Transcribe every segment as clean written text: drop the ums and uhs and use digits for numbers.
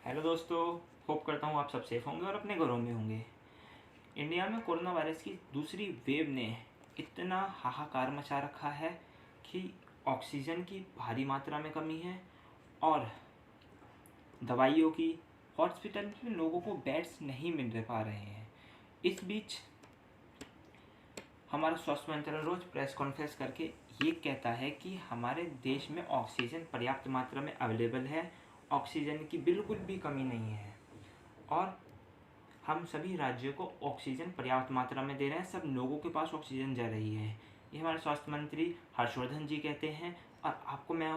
Hello दोस्तों, hope करता हूँ आप सब सेफ होंगे और अपने घरों में होंगे। इंडिया में कोरोना वायरस की दूसरी वेव ने इतना हाहाकार मचा रखा है कि ऑक्सीजन की भारी मात्रा में कमी है और दवाइयों की हॉस्पिटल में लोगों को बेड्स नहीं मिल पा रहे हैं। इस बीच हमारा स्वास्थ्य मंत्रालय रोज प्रेस कॉन्फ्रेंस करके ये कहता है कि हमारे देश में ऑक्सीजन पर्याप्त मात्रा में अवेलेबल है, ऑक्सीजन की बिल्कुल भी कमी नहीं है और हम सभी राज्यों को ऑक्सीजन पर्याप्त मात्रा में दे रहे हैं, सब लोगों के पास ऑक्सीजन जा रही है। ये हमारे स्वास्थ्य मंत्री हर्षवर्धन जी कहते हैं और आपको मैं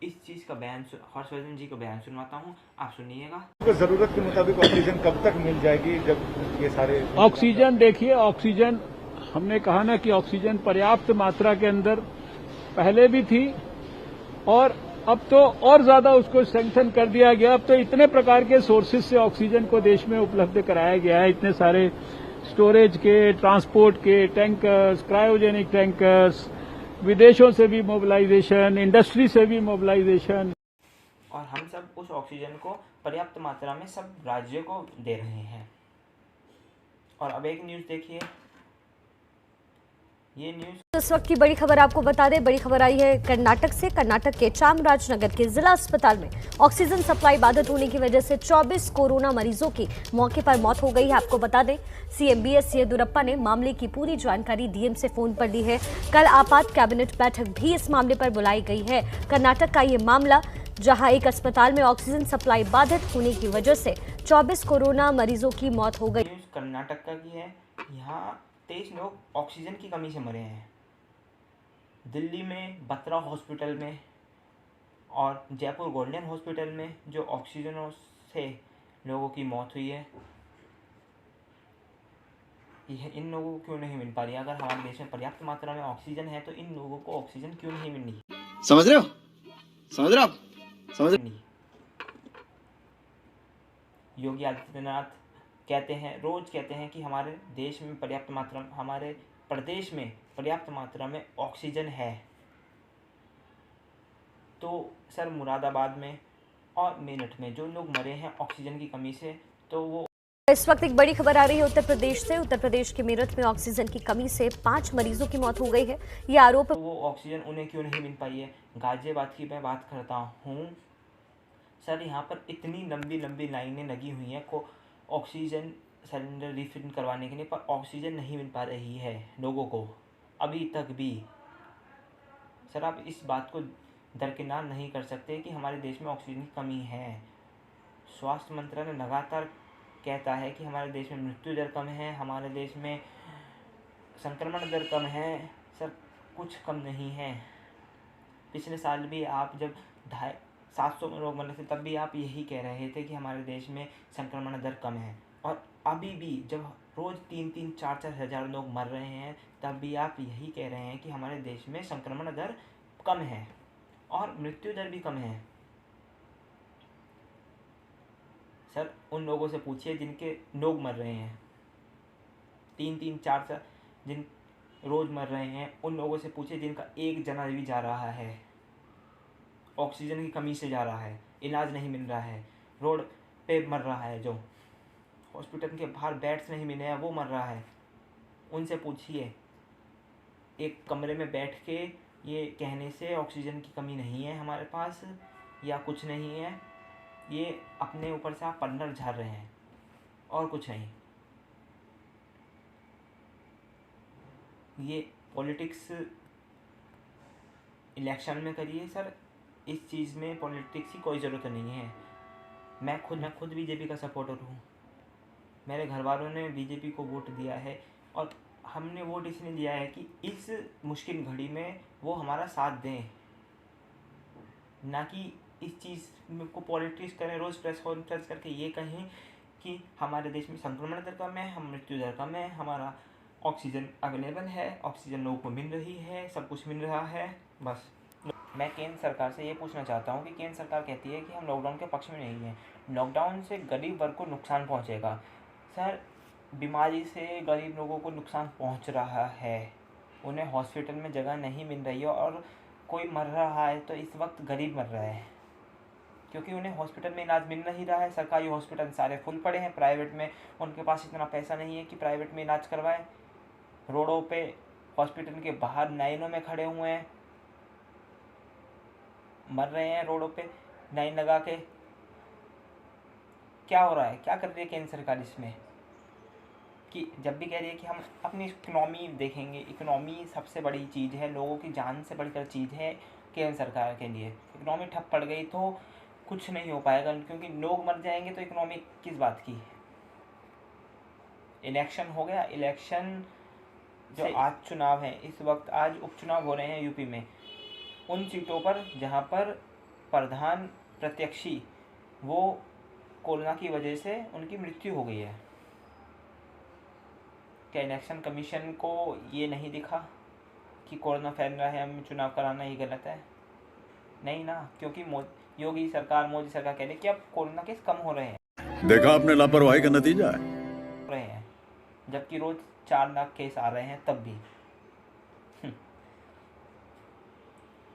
इस चीज़ का बयान हर्षवर्धन जी का बयान सुनवाता हूँ, आप सुनिएगा। जरूरत के मुताबिक ऑक्सीजन कब तक मिल जाएगी जब ये सारे ऑक्सीजन देखिए, ऑक्सीजन हमने कहा ना कि ऑक्सीजन पर्याप्त मात्रा के अंदर पहले भी थी और अब तो और ज्यादा उसको स्ट्रेंथन कर दिया गया। अब तो इतने प्रकार के सोर्सेज से ऑक्सीजन को देश में उपलब्ध कराया गया है, इतने सारे स्टोरेज के, ट्रांसपोर्ट के, टैंकर्स, क्रायोजेनिक टैंकर्स, विदेशों से भी मोबिलाइजेशन, इंडस्ट्री से भी मोबिलाइजेशन। और हम सब उस ऑक्सीजन को पर्याप्त मात्रा में सब राज्यों को दे रहे हैं। और अब एक न्यूज़ देखिए, ये न्यूज़ इस वक्त की बड़ी खबर आपको बता दें। बड़ी खबर आई है कर्नाटक से। कर्नाटक के चामराजनगर के जिला अस्पताल में ऑक्सीजन सप्लाई बाधित होने की वजह से 24 कोरोना मरीजों की मौके पर मौत हो गई है। आपको बता दें, सीएम बीएस येदियुरप्पा ने मामले की पूरी जानकारी डीएम से फोन पर दी है। कल आपात कैबिनेट बैठक भी इस मामले पर बुलाई गई है। कर्नाटक का ये मामला, जहां एक अस्पताल में ऑक्सीजन सप्लाई बाधित होने की वजह से 24 कोरोना मरीजों की मौत हो गई। कर्नाटक का की है। यहाँ 23 लोग ऑक्सीजन की कमी से मरे हैं। दिल्ली में बत्रा हॉस्पिटल में और जयपुर गोल्डन हॉस्पिटल में जो ऑक्सीजनों से लोगों की मौत हुई है, यह इन लोगों को क्यों नहीं मिल पा रही? अगर हमारे देश में पर्याप्त मात्रा में ऑक्सीजन है तो इन लोगों को ऑक्सीजन क्यों नहीं मिल रही? समझ रहे हो? समझ रहे हो आप? समझ रहे? योगी आदित्यनाथ रोज कहते हैं कि हमारे देश में पर्याप्त मात्रा, हमारे प्रदेश में पर्याप्त मात्रा में ऑक्सीजन है। तो सर, मुरादाबाद में और मेरठ में जो लोग मरे हैं ऑक्सीजन की कमी से, तो वो इस वक्त एक बड़ी खबर आ रही है उत्तर प्रदेश से। उत्तर प्रदेश के मेरठ में ऑक्सीजन की कमी से 5 मरीजों की मौत हो गई है। ये आरोप, तो वो ऑक्सीजन उन्हें क्यों नहीं मिल पाई है? गाजियाबाद की मैं बात करता हूँ सर, यहाँ पर इतनी लंबी लंबी लाइनें लगी हुई हैं को ऑक्सीजन सिलेंडर रिफिल करवाने के लिए, पर ऑक्सीजन नहीं मिल पा रही है लोगों को अभी तक भी। सर, आप इस बात को दरकिनार नहीं कर सकते कि हमारे देश में ऑक्सीजन की कमी है। स्वास्थ्य मंत्रालय लगातार कहता है कि हमारे देश में मृत्यु दर कम है, हमारे देश में संक्रमण दर कम है। सर, कुछ कम नहीं है। पिछले साल भी आप जब 700 लोग मरे थे, तब भी आप यही कह रहे थे कि हमारे देश में संक्रमण दर कम है। और अभी भी जब रोज़ 3-3, 4-4 हज़ार लोग मर रहे हैं, तब भी आप यही कह रहे हैं कि हमारे देश में संक्रमण दर कम है और मृत्यु दर भी कम है। सर, उन लोगों से पूछिए जिनके लोग मर रहे हैं, 3-3, 4-4 जिन रोज़ मर रहे हैं, उन लोगों से पूछिए जिनका एक जना भी जा रहा है, ऑक्सीजन की कमी से जा रहा है, इलाज नहीं मिल रहा है, रोड पे मर रहा है, जो हॉस्पिटल के बाहर बेड्स नहीं मिले हैं वो मर रहा है। उनसे पूछिए, एक कमरे में बैठ के ये कहने से ऑक्सीजन की कमी नहीं है हमारे पास या कुछ नहीं है, ये अपने ऊपर से आप पन्नर झाड़ रहे हैं और कुछ नहीं। ये पॉलिटिक्स इलेक्शन में करिए सर, इस चीज़ में पॉलिटिक्स की कोई ज़रूरत नहीं है। मैं खुद बीजेपी का सपोर्टर हूँ। मेरे घर वालों ने बीजेपी को वोट दिया है और हमने वोट इसलिए दिया है कि इस मुश्किल घड़ी में वो हमारा साथ दें, ना कि इस चीज़ को पॉलिटिक्स करें, रोज़ प्रेस कॉन्फ्रेंस करके ये कहें कि हमारे देश में संक्रमण दर कम है, हम मृत्यु दर कम है, हमारा ऑक्सीजन अवेलेबल है, ऑक्सीजन लोगों को मिल रही है, सब कुछ मिल रहा है। बस मैं केंद्र सरकार से ये पूछना चाहता हूँ कि केंद्र सरकार कहती है कि हम लॉकडाउन के पक्ष में नहीं हैं, लॉकडाउन से गरीब वर्ग को नुकसान पहुँचेगा। सर, बीमारी से गरीब लोगों को नुकसान पहुँच रहा है, उन्हें हॉस्पिटल में जगह नहीं मिल रही है और कोई मर रहा है तो इस वक्त गरीब मर रहा है। क्योंकि उन्हें हॉस्पिटल में इलाज मिल नहीं रहा है। सरकारी हॉस्पिटल सारे फुल पड़े हैं, प्राइवेट में उनके पास इतना पैसा नहीं है कि प्राइवेट में इलाज करवाएं। रोडों पे हॉस्पिटल के बाहर लाइनों में खड़े हुए हैं, मर रहे हैं रोडों पे लाइन लगा के। क्या हो रहा है, क्या कर रही है केंद्र सरकार इसमें? कि जब भी कह रही है कि हम अपनी इकोनॉमी देखेंगे, इकोनॉमी सबसे बड़ी चीज़ है, लोगों की जान से बढ़कर चीज़ है केंद्र सरकार के लिए। इकोनॉमी ठप पड़ गई तो कुछ नहीं हो पाएगा, क्योंकि लोग मर जाएंगे तो इकोनॉमी किस बात की। इलेक्शन हो गया, इलेक्शन जो आज चुनाव है, इस वक्त आज उपचुनाव हो रहे हैं यूपी में, उन सीटों पर जहां पर प्रधान प्रत्याशी वो कोरोना की वजह से उनकी मृत्यु हो गई है। क्या इलेक्शन कमीशन को ये नहीं दिखा कि कोरोना फैल रहा है, हमें चुनाव कराना ही गलत है? नहीं ना, क्योंकि योगी सरकार, मोदी सरकार कह रही है कि अब कोरोना केस कम हो रहे हैं। देखा आपने लापरवाही का नतीजा है, जबकि रोज 4 लाख केस आ रहे हैं तब भी।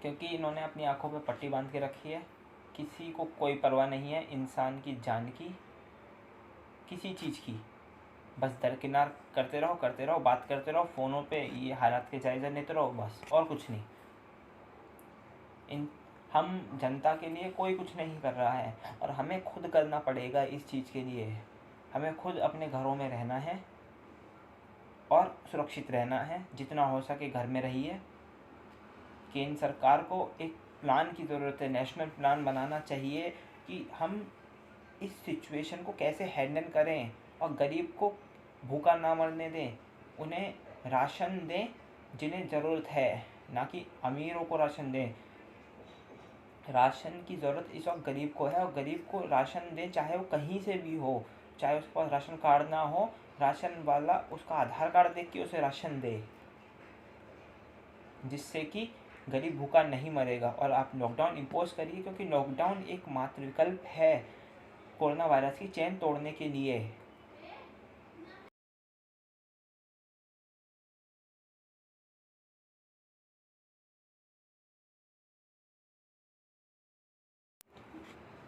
क्योंकि इन्होंने अपनी आंखों पे पट्टी बांध के रखी है, किसी को कोई परवाह नहीं है इंसान की जान की, किसी चीज़ की। बस दरकिनार करते रहो, बात करते रहो, फ़ोनों पे ये हालात के जायज़ा लेते रहो, बस, और कुछ नहीं। हम जनता के लिए कोई कुछ नहीं कर रहा है, और हमें खुद करना पड़ेगा इस चीज़ के लिए। हमें खुद अपने घरों में रहना है और सुरक्षित रहना है, जितना हो सके घर में रहिए। केंद्र सरकार को एक प्लान की ज़रूरत है, नेशनल प्लान बनाना चाहिए कि हम इस सिचुएशन को कैसे हैंडल करें और गरीब को भूखा ना मरने दें। उन्हें राशन दें जिन्हें ज़रूरत है, ना कि अमीरों को राशन दें। राशन की ज़रूरत इस वक्त गरीब को है, और गरीब को राशन दें चाहे वो कहीं से भी हो, चाहे उसके पास राशन कार्ड ना हो, राशन वाला उसका आधार कार्ड देख के उसे राशन दे, जिससे कि गरीब भूखा नहीं मरेगा। और आप लॉकडाउन इम्पोज करिए, क्योंकि लॉकडाउन एक मात्र विकल्प है कोरोना वायरस की चेन तोड़ने के लिए।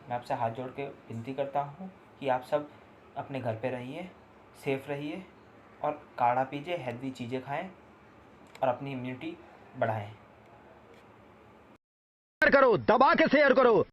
मैं आपसे हाथ जोड़ के विनती करता हूँ कि आप सब अपने घर पे रहिए, सेफ रहिए, और काढ़ा पीजिए, हेल्दी चीज़ें खाएं और अपनी इम्यूनिटी बढ़ाएं। करो, दबा के शेयर करो।